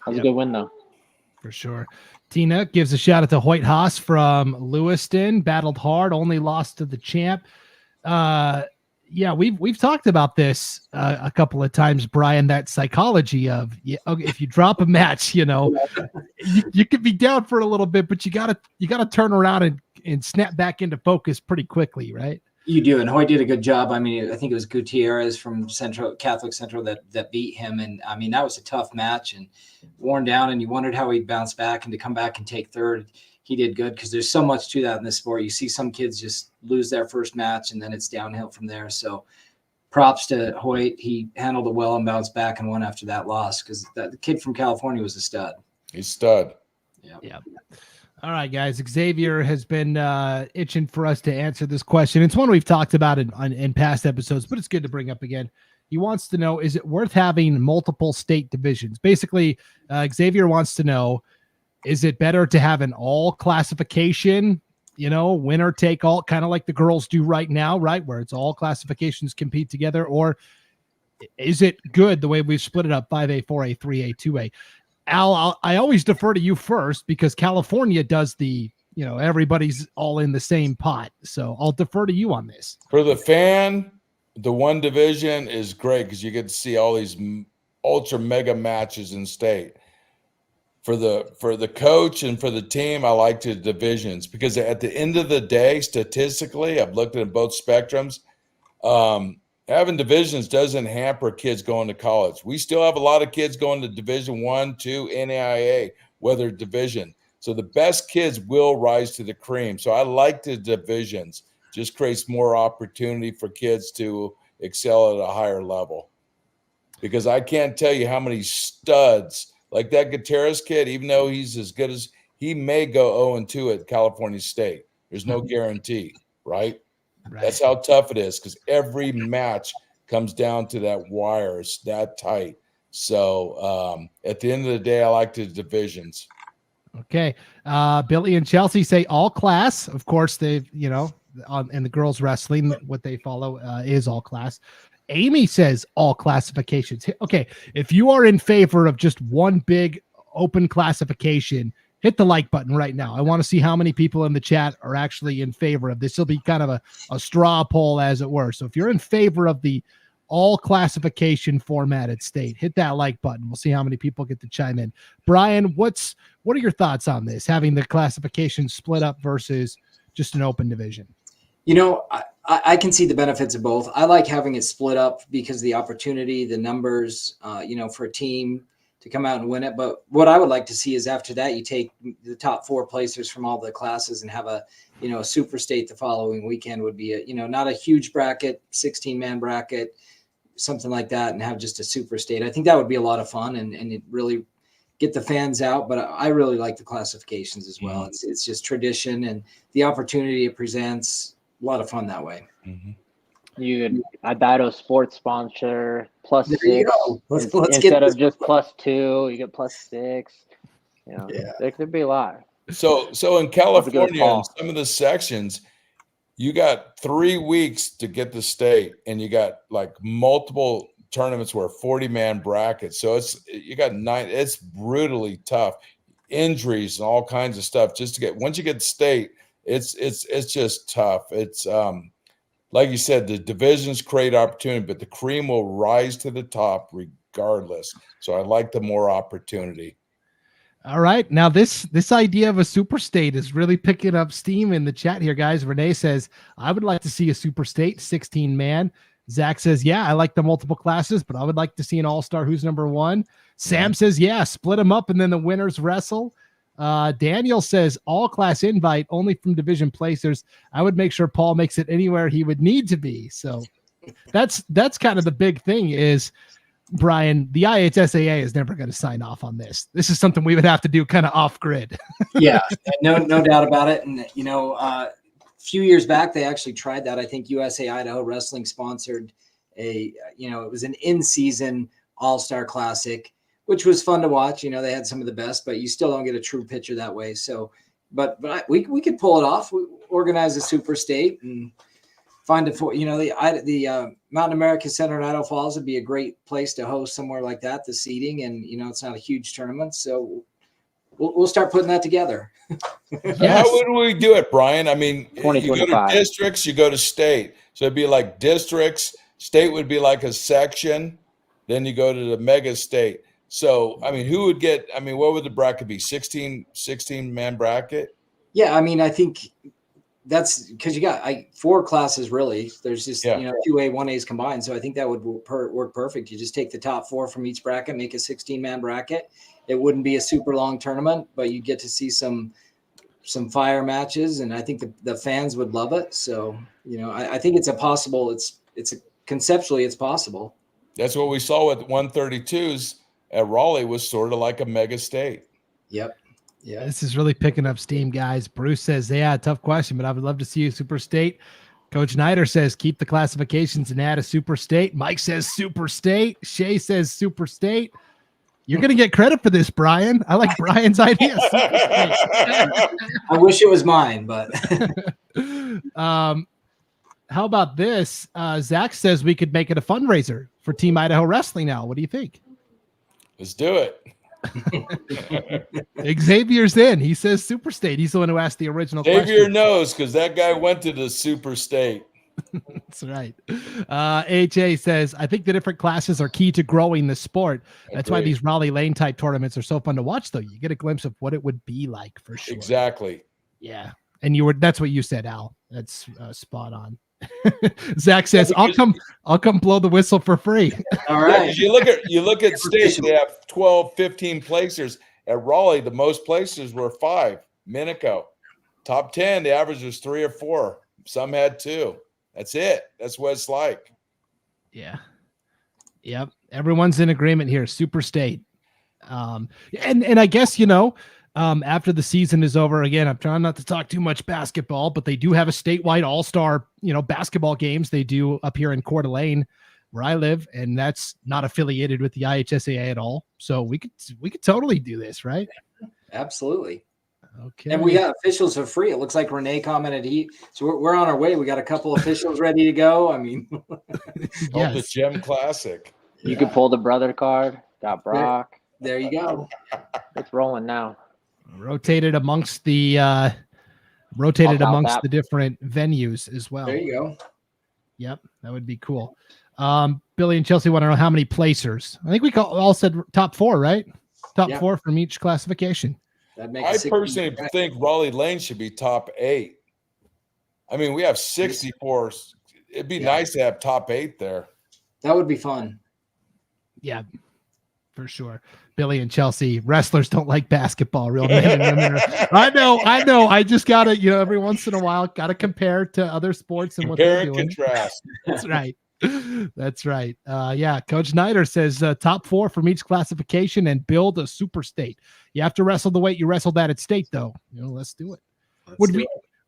That was a good win, though.
For sure. Tina gives a shout out to Hoyt Haas from Lewiston. Battled hard, only lost to the champ. We've talked about this a couple of times, Brian, that psychology of if you drop a match, you could be down for a little bit, but you gotta turn around and snap back into focus pretty quickly, right?
You do, and Hoyt did a good job. I mean, I think it was Gutierrez from Catholic Central that beat him, and I mean that was a tough match and worn down, and you wondered how he'd bounce back and to come back and take third. He did good because there's so much to that in this sport. You see some kids just lose their first match and then it's downhill from there. So props to Hoyt. He handled it well and bounced back and won after that loss because the kid from California was a stud.
He's stud.
Yeah. All right, guys. Xavier has been itching for us to answer this question. It's one we've talked about in past episodes, but it's good to bring up again. He wants to know, is it worth having multiple state divisions? Basically, Xavier wants to know, is it better to have an all classification, winner take all, kind of like the girls do right now, right? Where it's all classifications compete together? Or is it good the way we've split it up, 5A, 4A, 3A, 2A? Al, I always defer to you first because California does the, everybody's all in the same pot. So I'll defer to you on this.
For the fan, the one division is great because you get to see all these ultra mega matches in state. For the coach and for the team, I like the divisions because at the end of the day, statistically, I've looked at both spectrums. Having divisions doesn't hamper kids going to college. We still have a lot of kids going to Division I, II, NAIA, whether division. So the best kids will rise to the cream. So I like the divisions. Just creates more opportunity for kids to excel at a higher level. Because I can't tell you how many studs – like that Gutierrez kid, even though he's as good as he may go 0-2 at California State. There's no guarantee, right? That's how tough it is because every match comes down to that wire. It's that tight. So at the end of the day, I like the divisions.
Okay. Billy and Chelsea say all class. Of course, they've, in the girls wrestling, what they follow is all class. Amy says all classifications. Okay, if you are in favor of just one big open classification, hit the like button right now. I want to see how many people in the chat are actually in favor of this. Will be kind of a straw poll, as it were. So if you're in favor of the all classification formatted state, hit that like button. We'll see how many people get to chime in. Brian, what are your thoughts on this, having the classification split up versus just an open division?
I can see the benefits of both. I like having it split up because the opportunity, the numbers, for a team to come out and win it. But what I would like to see is after that, you take the top 4 placers from all the classes and have a super state the following weekend would be not a huge bracket, 16-man bracket, something like that, and have just a super state. I think that would be a lot of fun and it really get the fans out. But I really like the classifications as well.
Mm-hmm.
It's just tradition and the opportunity it presents. A lot of fun that way.
Mm-hmm.
You could Idaho Sports sponsor +6
let's
instead of just +2. You get +6. There could be a lot.
So in California, in some of the sections, you got 3 weeks to get the state, and you got like multiple tournaments where 40-man brackets. So you got 9. It's brutally tough, injuries and all kinds of stuff just to get. Once you get the state. It's just tough. It's like you said, the divisions create opportunity, but the cream will rise to the top regardless. So I like the more opportunity.
All right. Now this idea of a super state is really picking up steam in the chat here, guys. Renee says, I would like to see a super state, 16-man. Zach says, yeah, I like the multiple classes, but I would like to see an all-star who's number 1. Sam says, yeah, split them up and then the winners wrestle. Daniel says all class invite only from division placers. I would make sure Paul makes it anywhere he would need to be. So that's kind of the big thing is, Brian, the IHSAA is never going to sign off on this. This is something we would have to do kind of off grid.
Yeah, no doubt about it. And, a few years back, they actually tried that. I think USA Idaho Wrestling sponsored it was an in-season All-Star Classic, which was fun to watch. They had some of the best, but you still don't get a true picture that way. So, we could pull it off. We organize a super state and find it for, the Mountain America Center in Idaho Falls would be a great place to host somewhere like that, the seating, and, it's not a huge tournament. So we'll start putting that together.
Yes. How would we do it, Brian? I mean, you go to districts, you go to state. So it'd be like districts. State would be like a section. Then you go to the mega state. So, I mean, who would get, what would the bracket be? 16 man bracket?
Yeah. I mean, I think that's because you got 4 classes really. There's just, 2A, 1As combined. So I think that would work perfect. You just take the top 4 from each bracket, make a 16-man bracket. It wouldn't be a super long tournament, but you get to see some fire matches, and I think the fans would love it. So, I think it's conceptually it's possible.
That's what we saw with 132s at Rollie, was sort of like a mega state.
Yep. Yeah.
This is really picking up steam, guys. Bruce says, yeah, tough question, but I would love to see a super state. Coach Snyder says, keep the classifications and add a super state. Mike says super state. Shay says super state. You're going to get credit for this, Brian. I like Brian's idea.
I wish it was mine, but
how about this? Zach says we could make it a fundraiser for Team Idaho Wrestling now. What do you think?
Let's do it.
Xavier's in. He says super state. He's the one who asked the original
Xavier
question.
knows, because that guy went to the super state.
That's right. AJ says, I think the different classes are key to growing the sport. That's why these Raleigh Lane type tournaments are so fun to watch, though. You get a glimpse of what it would be like, for sure.
Exactly.
Yeah. And that's what you said, Al. That's spot on. Zach says, I'll come blow the whistle for free.
All right.
You look at states, they have 12, 15 placers. At Raleigh, the most placers were 5. Minico. Top 10, the average was 3 or 4. Some had 2. That's it. That's what it's like.
Yeah. Yep. Everyone's in agreement here. Super state. And I guess, after the season is over, again, I'm trying not to talk too much basketball, but they do have a statewide all-star, basketball games they do up here in Coeur d'Alene, where I live, and that's not affiliated with the IHSAA at all. So we could totally do this, right?
Absolutely.
Okay.
And we got officials for free. It looks like Renee commented so we're on our way. We got a couple officials ready to go. I mean,
yes.
The Gem Classic.
You could pull the brother card. Got Brock.
There you go.
It's rolling now.
Rotated amongst the different venues as well.
There you go.
Yep, that would be cool. Billy and Chelsea want to know how many placers. I think we all said top 4, right? Top 4 from each classification.
I personally think Raleigh Lane should be top 8. I mean, we have 64. It'd be nice to have top 8 there.
That would be fun.
Yeah, for sure. Billy and Chelsea, wrestlers don't like basketball. Real men and women I know. I just got to, every once in a while, got to compare to other sports and what they're doing.
Contrast.
That's right. That's right. Yeah. Coach Snyder says top 4 from each classification and build a super state. You have to wrestle the weight you wrestled at state, though. Let's do it.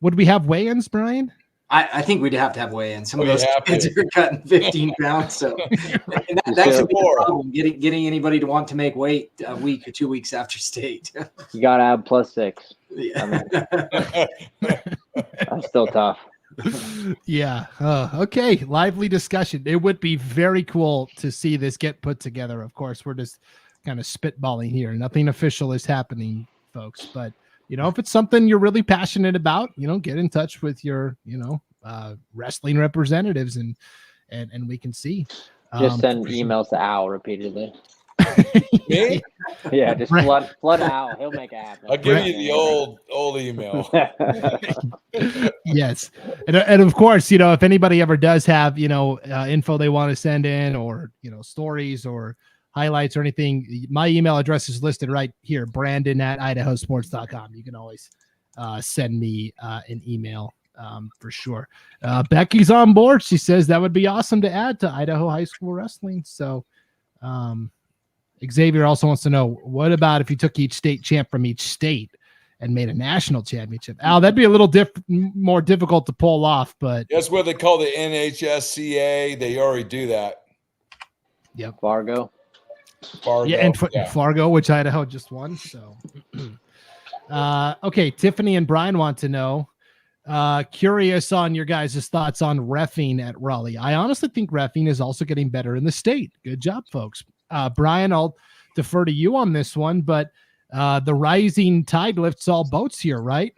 Would we have weigh-ins, Brian?
I think we'd have to have weigh-ins. Some of those kids are cutting 15 pounds, so that could be the problem. Getting anybody to want to make weight a week or 2 weeks after state.
You gotta have +6. Yeah. That's still tough.
Yeah. Okay. Lively discussion. It would be very cool to see this get put together. Of course, we're just kind of spitballing here. Nothing official is happening, folks. But, if it's something you're really passionate about, get in touch with your, wrestling representatives and we can see.
Just send emails to Al repeatedly.
Me?
Yeah, just flood Al. He'll make it happen.
I'll give you the old email.
Yes. And of course, if anybody ever does have, info they want to send in or, stories or highlights or anything, my email address is listed right here, Brandon@IdahoSports.com. You can always send me an email for sure. Becky's on board. She says that would be awesome to add to Idaho high school wrestling. So, Xavier also wants to know, what about if you took each state champ from each state and made a national championship? Al, that'd be a little more difficult to pull off, but
that's what they call the NHSCA. They already do that.
Yep.
Fargo.
Fargo.
Yeah, and Fargo, which Idaho just won. So, okay, Tiffany and Brian want to know. Curious on your guys' thoughts on reffing at Rollie. I honestly think reffing is also getting better in the state. Good job, folks. Brian, I'll defer to you on this one, but the rising tide lifts all boats here, right?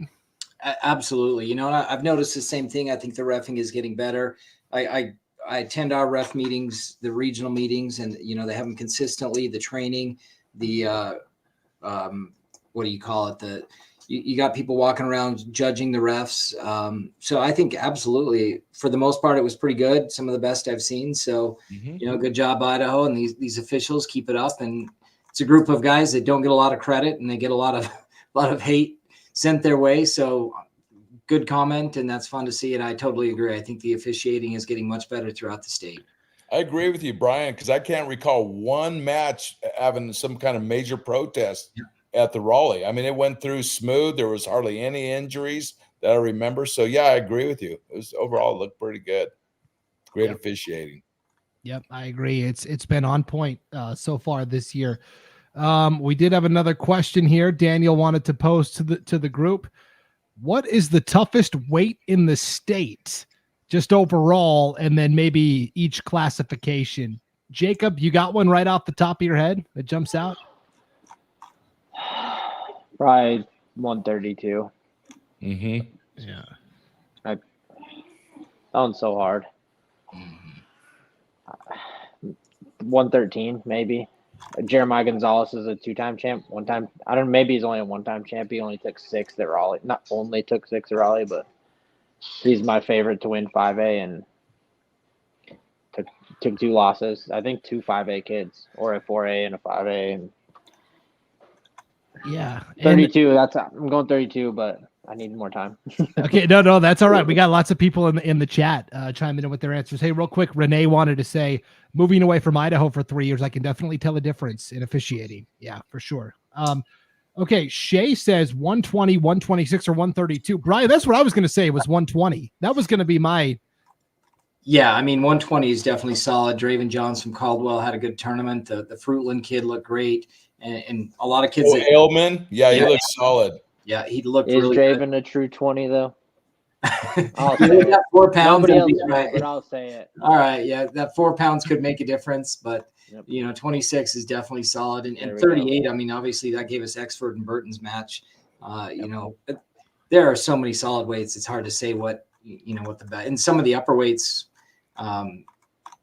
Absolutely. You know, I've noticed the same thing. I think the reffing is getting better. I attend our ref meetings, the regional meetings, and, you know, they have them consistently, the training, the, what do you call it? You got people walking around judging the refs. So I think absolutely, for the most part, it was pretty good. Some of the best I've seen. So, you know, good job, Idaho, and these officials, keep it up. And it's a group of guys that don't get a lot of credit, and they get a lot of hate sent their way. So good comment, and that's fun to see. And I totally agree. I think the officiating is getting much better throughout the state.
I agree with you, Brian, because I can't recall one match having some kind of major protest at the Rollie. I mean, it went through smooth. There was hardly any injuries that I remember. So, yeah, I agree with you. It was overall looked pretty good. Great officiating.
Yep, I agree. It's been on point so far this year. We did have another question here. Daniel wanted to pose to the group. What is the toughest weight in the state, just overall, and then maybe each classification? Jacob, you got one right off the top of your head that jumps out?
Probably 132.
Yeah.
That one's so hard. 113, maybe. Jeremiah Gonzalez is a 2-time champ. One time, I don't know, maybe he's only a 1-time champ. He only took 6 at Rollie. Not only took 6 at Rollie, but he's my favorite to win 5A and took 2 losses. I think 2 5A kids, or a 4A and a 5A. And
yeah.
32. I'm going 32, but I need more time.
Okay, no, that's all right. We got lots of people in the chat chiming in with their answers. Hey, real quick, Renee wanted to say, moving away from Idaho for 3 years, I can definitely tell a difference in officiating. Yeah, for sure. Okay, Shay says 120, 126, or 132. Brian, that's what I was going to say, was 120. That was going to be my...
Yeah, I mean, 120 is definitely solid. Draven Johns from Caldwell had a good tournament. The Fruitland kid looked great. And a lot of kids...
Ailman? Yeah, he looks solid.
Yeah, he looked
really
good.
Is Draven a true 20, though?
I'll say it. 4 pounds.
Nobody else knows, but I'll say it.
All right, yeah, that 4 pounds could make a difference, but, you know, 26 is definitely solid. And 38, I mean, obviously that gave us Exford and Burton's match. You know, there are so many solid weights. It's hard to say what the best. And some of the upper weights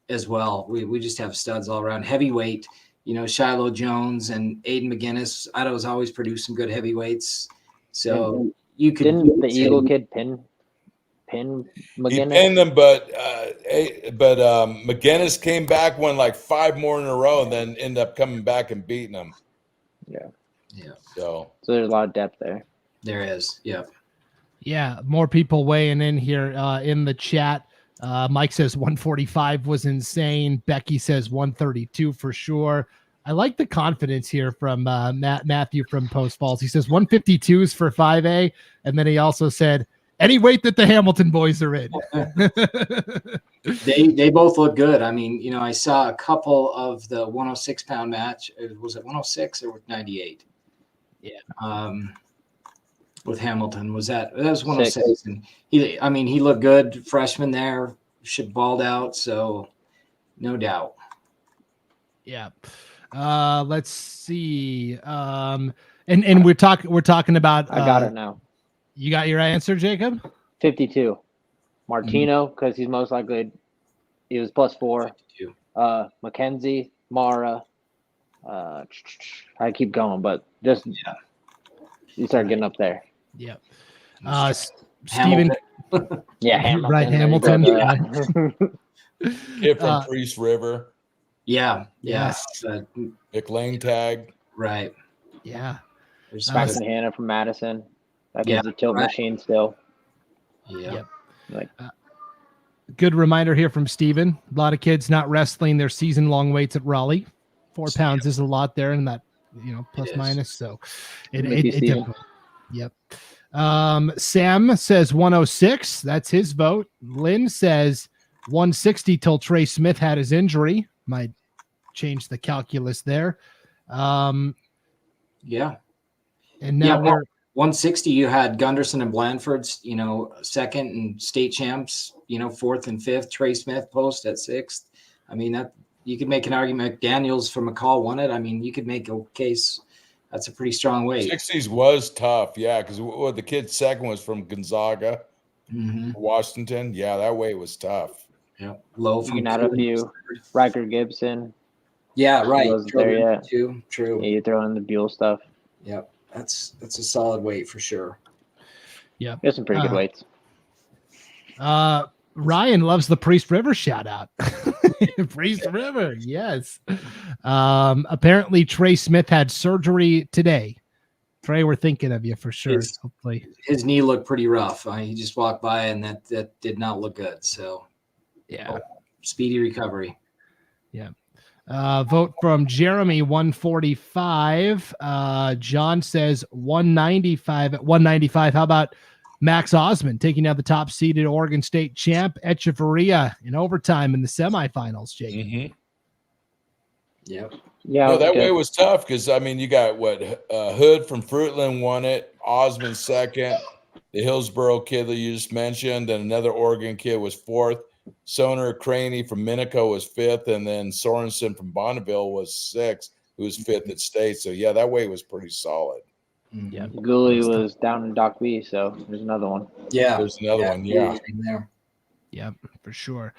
as well. We just have studs all around. Heavyweight, you know, Shiloh Jones and Aiden McGinnis. Idaho's always produced some good heavyweights. So you could...
Didn't the Eagle kid pin McGinnis?
He pinned him, but McGinnis came back, won like 5 more in a row, and then ended up coming back and beating him.
Yeah.
So
there's a lot of depth there.
There is.
Yeah, more people weighing in here in the chat. Mike says 145 was insane. Becky says 132 for sure. I like the confidence here from Matthew from Post Falls. He says 152s for 5A, and then he also said any weight that the Hamilton boys are in.
They both look good. I mean, you know, I saw a couple of the 106-pound match. Was it 106 or 98? Yeah. With Hamilton, that was 106, and he looked good. Freshman there, should balled out, so no doubt.
Yeah. Let's see. And we're talking about.
I got it now.
You got your answer, Jacob?
52. Martino, because he's most likely he was +4. 52. Mackenzie, Mara. I keep going, but just you start getting up there.
Yep. Steven.
Yeah, Hamilton.
Right, Hamilton.
Kid from Priest River.
Yeah. Yes.
McLean tag.
Right.
Yeah.
There's
Hannah from Madison. That is a tilt machine still.
Yeah.
Like
good reminder here from Steven. A lot of kids not wrestling their season-long weights at Rollie. 4 pounds is a lot there, and that, plus minus. So it definitely. Yep. Sam says 106. That's his vote. Lynn says 160 till Trey Smith had his injury. My changed the calculus there.
Yeah.
And now we're
160. You had Gunderson and Blandford's, second and state champs, fourth and fifth. Trey Smith post at sixth. I mean, that you could make an argument. Daniels from McCall won it. I mean, you could make a case. That's a pretty strong weight.
60s was tough, yeah, because the kid second was from Gonzaga, Washington. Yeah, that weight was tough.
Yeah, low.
You can add a few. Riker Gibson.
Yeah, right.
He wasn't there yet.
Too. True.
Yeah, you throw in the Buhl stuff.
Yep, that's a solid weight for sure.
Yeah,
there's some pretty good weights.
Ryan loves the Priest River shout out. Priest River, yes. Apparently Trey Smith had surgery today. Trey, we're thinking of you for sure. Hopefully
his knee looked pretty rough. He just walked by and that did not look good. So
yeah,
speedy recovery.
Yeah. Vote from Jeremy 145. John says 195 at 195. How about Max Osmond taking down the top seeded Oregon State champ Echeverria in overtime in the semifinals, Jake?
Yep.
Yeah.
No, that way was tough because, I mean, you got Hood from Fruitland won it, Osmond second, the Hillsboro kid that you just mentioned, and another Oregon kid was fourth. Soner Craney from Minico was fifth, and then Sorensen from Bonneville was sixth, who was fifth at state. So, yeah, that way was pretty solid.
Yeah,
Gooley was down in Doc B, so there's another one.
Yeah,
there's another one. Yeah,
there.
Yeah, for sure.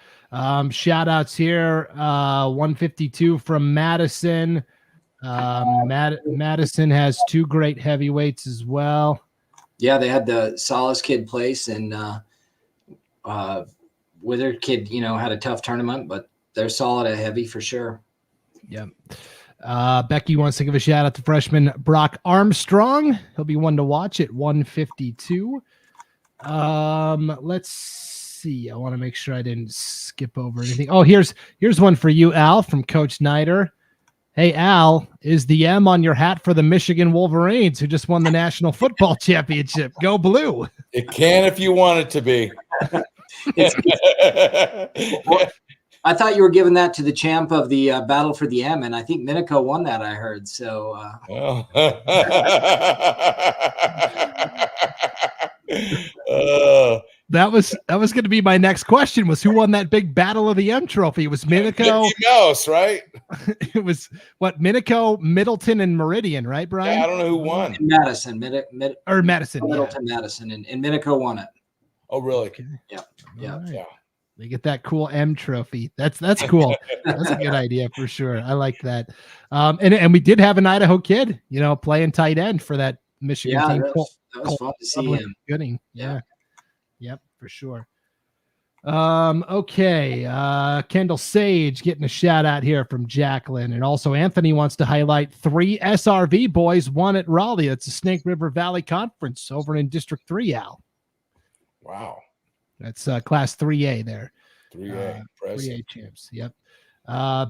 Shout outs here. 152 from Madison. Madison has two great heavyweights as well.
Yeah, they had the Solace kid place, and Wither kid, had a tough tournament, but they're solid at heavy for sure.
Yep. Becky wants to give a shout out to freshman Brock Armstrong. He'll be one to watch at 152. Let's see. I want to make sure I didn't skip over anything. Oh, here's one for you, Al, from Coach Snyder. Hey, Al, is the M on your hat for the Michigan Wolverines, who just won the National Football Championship? Go Blue.
It can if you want it to be.
I thought you were giving that to the champ of the Battle for the M, and I think Minico won that, I heard. So
that was going to be my next question, was who won that big Battle of the M trophy? It was Minico.
Mickey Mouse, right?
It was Minico, Middleton, and Meridian, right, Brian?
Yeah, I don't know who won.
Madison.
Madison.
Middleton, Madison, and Minico won it.
Oh, really?
Okay.
Yeah.
Right.
Yeah.
They get that cool M trophy. That's cool. That's a good idea for sure. I like that. And we did have an Idaho kid, playing tight end for that Michigan team.
That was fun to see him.
Gooding. Yeah. Yep, for sure. Okay. Kendall Sage getting a shout out here from Jacqueline. And also Anthony wants to highlight 3 SRV boys won at Rollie. That's a Snake River Valley Conference over in District 3, Al.
Wow.
That's Class 3A there.
3A.
3A champs. Yep.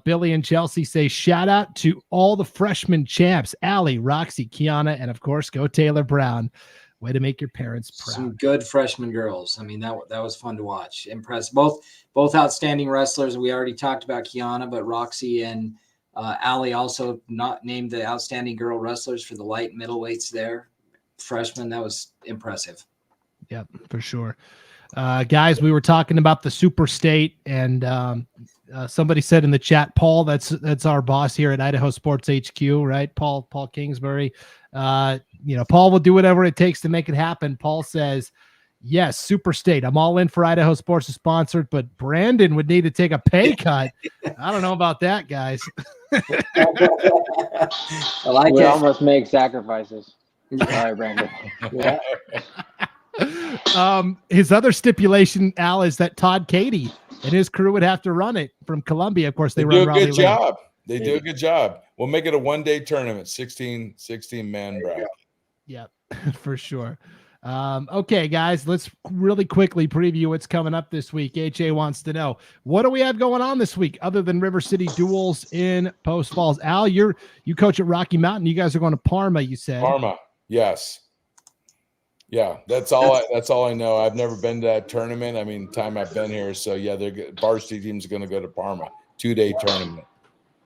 Billy and Chelsea say shout out to all the freshman champs, Allie, Roxy, Kiana, and of course, go Taylor Brown. Way to make your parents proud.
Some good freshman girls. I mean, that was fun to watch. Impressed. Both outstanding wrestlers. We already talked about Kiana, but Roxy and Allie also not named the outstanding girl wrestlers for the light middleweights there. Freshmen. That was impressive.
Yep, for sure. Guys, we were talking about the Super State, and somebody said in the chat, Paul, that's our boss here at Idaho Sports HQ, right? Paul Kingsbury. Paul will do whatever it takes to make it happen. Paul says, yes, Super State. I'm all in for Idaho Sports is sponsored, but Brandon would need to take a pay cut. I don't know about that, guys.
I like
we
it.
almost make sacrifices. All right, Brandon.
Yeah.
His other stipulation, Al, is that Todd Cady and his crew would have to run it from Columbia. Of course, they run
do a
Raleigh
good job. They do a good job. We'll make it a one-day tournament, 16 man bracket.
Yeah, for sure. Okay, guys, let's really quickly preview what's coming up this week. HA wants to know, what do we have going on this week other than River City duels in Post Falls? Al, you coach at Rocky Mountain. You guys are going to Parma, you said.
Parma, yes. Yeah, that's all I know. I've never been to that tournament. I mean, time I've been here. So yeah, varsity team's going to go to Parma, 2-day tournament.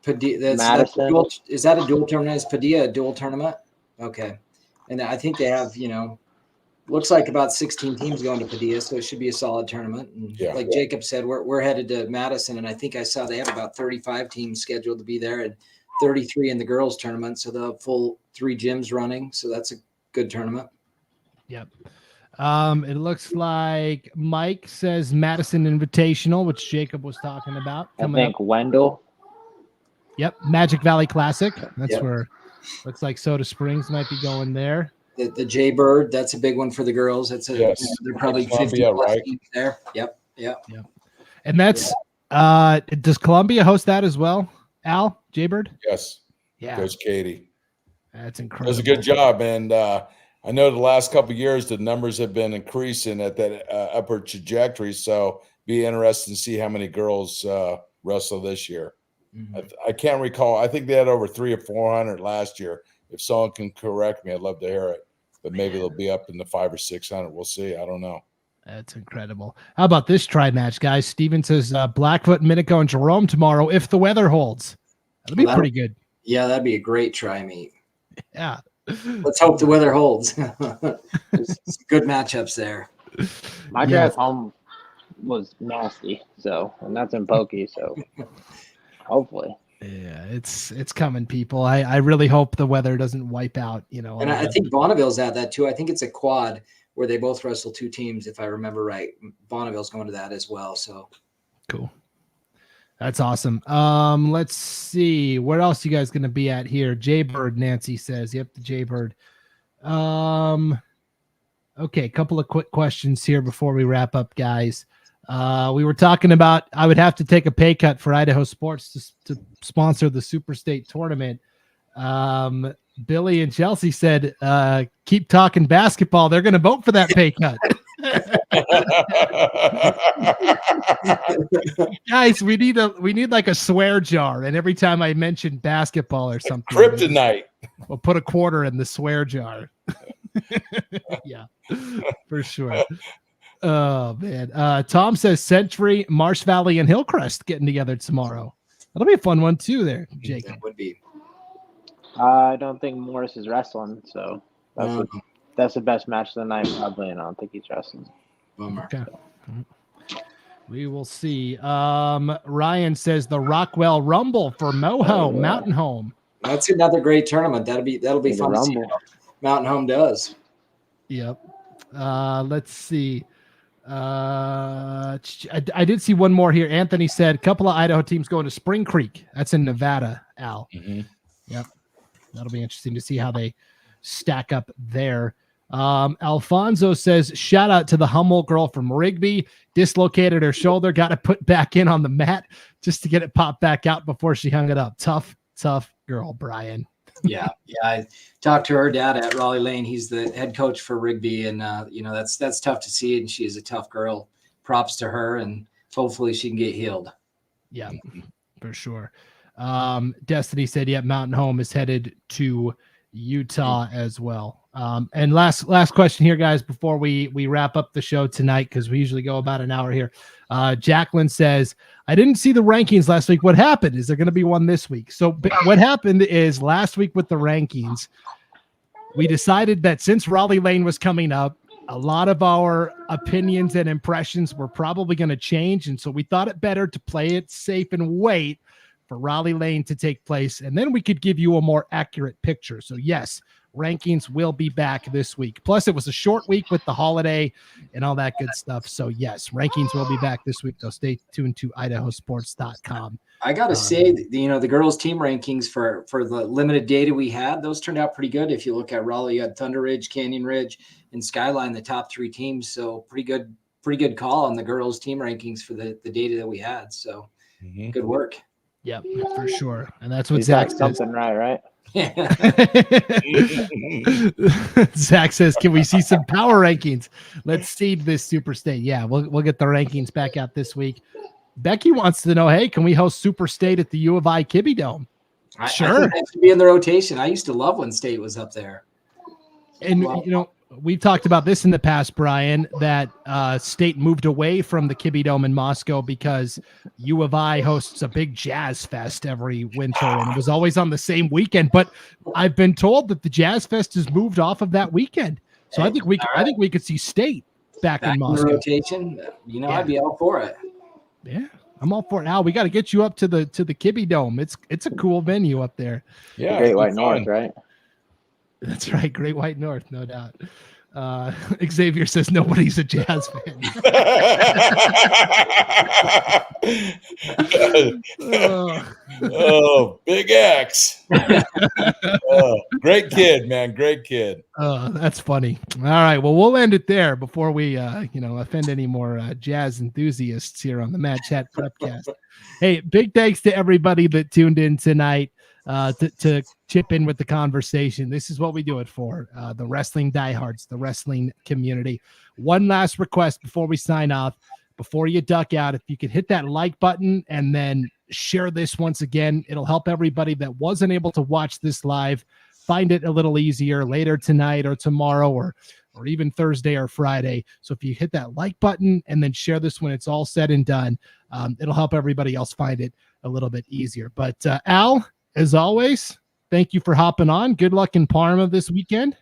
Padilla,
Madison.
Is that a dual tournament? Is Padilla a dual tournament? Okay. And I think they have, looks like about 16 teams going to Padilla, so it should be a solid tournament. And like Jacob said, we're headed to Madison, and I think I saw they have about 35 teams scheduled to be there and 33 in the girls tournament. So they'll have full 3 gyms running. So that's a good tournament.
Yep. It looks like Mike says Madison Invitational, which Jacob was talking about.
I think Wendell.
Yep. Magic Valley Classic. That's where looks like Soda Springs might be going there.
The Jaybird, that's a big one for the girls. That's they're probably 50
right
teams there. Yep.
And that's does Columbia host that as well? Al, Jaybird?
Yes.
Yeah.
Coach Katie.
That's incredible.
Does a good job. And I know the last couple of years, the numbers have been increasing at that upper trajectory. So be interested to see how many girls wrestle this year. Mm-hmm. I can't recall. I think they had over 300 or 400 last year. If someone can correct me, I'd love to hear it. But maybe they'll be up in the 500 or 600. We'll see. I don't know.
That's incredible. How about this tri match, guys? Steven says Blackfoot, Minico, and Jerome tomorrow if the weather holds. That'll be pretty good.
Yeah, that'd be a great tri meet.
Yeah.
Let's hope the weather holds. There's some good matchups there.
My drive home was nasty, and that's in Pokey, so hopefully.
Yeah, it's coming, people. I really hope the weather doesn't wipe out,
And I think Bonneville's at that too. I think it's a quad where they both wrestle 2 teams, if I remember right. Bonneville's going to that as well. So
cool. That's awesome. Let's see. Where else you guys going to be at here? Jaybird, Nancy says. Yep, the Jaybird. Okay, a couple of quick questions here before we wrap up, guys. We were talking about I would have to take a pay cut for Idaho Sports to sponsor the Super State tournament. Billy and Chelsea said, keep talking basketball. They're going to vote for that pay cut. Guys, we need like a swear jar, and every time I mention basketball or something,
kryptonite,
we'll put a quarter in the swear jar. Yeah, for sure. Oh man. Tom says Century, Marsh Valley, and Hillcrest getting together tomorrow. That'll be a fun one too there, Jake.
That would be.
I don't think Morris is wrestling, so that's the best match of the night probably, and I don't think he's wrestling.
Okay. We will see. Ryan says the Rockwell Rumble for Moho Mountain Home.
That's another great tournament. That'll be fun to see what Mountain Home does.
Yep. Let's see. I did see one more here. Anthony said a couple of Idaho teams going to Spring Creek. That's in Nevada, Al.
Mm-hmm.
Yep. That'll be interesting to see how they stack up there. Alfonso says, shout out to the Hummel girl from Rigby. Dislocated her shoulder. Got to put back in on the mat just to get it popped back out before she hung it up. Tough girl, Brian.
Yeah. I talked to her dad at Rollie Lane. He's the head coach for Rigby, and that's tough to see. And she is a tough girl. Props to her, and hopefully she can get healed.
Yeah, for sure. Destiny said, "Yeah, Mountain Home is headed to Utah as well." And last question here, guys, before we wrap up the show tonight, because we usually go about an hour here. Jacqueline says, I didn't see the rankings last week. What happened? Is there going to be one this week? So what happened is last week with the rankings, we decided that since Rollie Lane was coming up, a lot of our opinions and impressions were probably going to change. And so we thought it better to play it safe and wait for Rollie Lane to take place. And then we could give you a more accurate picture. So yes, rankings will be back this week. Plus, it was a short week with the holiday and all that good stuff. So, yes, rankings will be back this week. So, stay tuned to IdahoSports.com.
I got to say, the girls' team rankings for the limited data we had, those turned out pretty good. If you look at Raleigh, you had Thunder Ridge, Canyon Ridge, and Skyline, the top 3 teams. So, pretty good call on the girls' team rankings for the data that we had. So, good work.
Yep, for sure. And that's what Zach says.
Something right?
Zach says, can we see some power rankings? Let's seed this Super State. Yeah, we'll get the rankings back out this week. Becky wants to know, hey, can we host Super State at the U of I Kibbe Dome?
Sure. I think that should be in the rotation. I used to love when State was up there.
And, we've talked about this in the past, Brian, that State moved away from the Kibbie Dome in Moscow because U of I hosts a big jazz fest every winter, and it was always on the same weekend. But I've been told that the jazz fest has moved off of that weekend, so I think we could see State back in Moscow.
In rotation, I'd be all for it.
Yeah, I'm all for it. Al, we got to get you up to the Kibbie Dome. It's a cool venue up there.
Yeah, Great White North, right?
That's right, Great White North, no doubt. Xavier says nobody's a Jazz fan.
Big X. Great kid, man. Great kid.
That's funny. All right, well, we'll end it there before we offend any more Jazz enthusiasts here on the Matt Chat Prepcast. Hey, big thanks to everybody that tuned in tonight to chip in with the conversation. This is what we do it for, the wrestling diehards, the wrestling community. One last request before we sign off, before you duck out, if you could hit that like button and then share this once again, it'll help everybody that wasn't able to watch this live find it a little easier later tonight or tomorrow or even Thursday or Friday. So if you hit that like button and then share this when it's all said and done, it'll help everybody else find it a little bit easier. But Al, as always, thank you for hopping on. Good luck in Parma this weekend.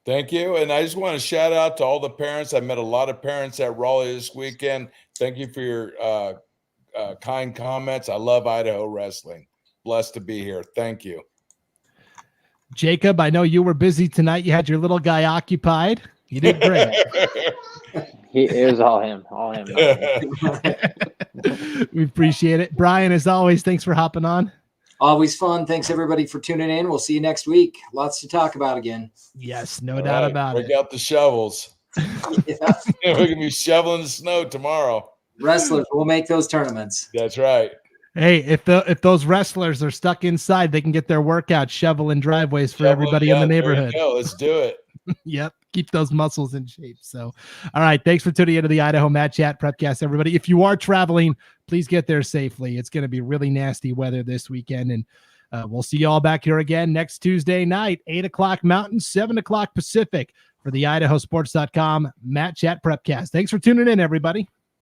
Thank you. And I just want to shout out to all the parents. I met a lot of parents at Rollie this weekend. Thank you for your kind comments. I love Idaho wrestling. Blessed to be here. Thank you.
Jacob, I know you were busy tonight. You had your little guy occupied. You did great.
It was all him.
We appreciate it. Brian, as always, thanks for hopping on.
Always fun. Thanks, everybody, for tuning in. We'll see you next week. Lots to talk about again.
Yes, no doubt about it.
Break out the shovels. We're going to be shoveling the snow tomorrow.
Wrestlers, we'll make those tournaments.
That's right.
Hey, if those wrestlers are stuck inside, they can get their workout shoveling driveways for everybody in the neighborhood.
Let's do it.
Yep. Keep those muscles in shape. So, all right. Thanks for tuning into the Idaho Matt Chat Prepcast, everybody. If you are traveling, please get there safely. It's going to be really nasty weather this weekend. And we'll see you all back here again next Tuesday night, 8:00 Mountain, 7:00 Pacific for the IdahoSports.com Matt Chat Prepcast. Thanks for tuning in, everybody.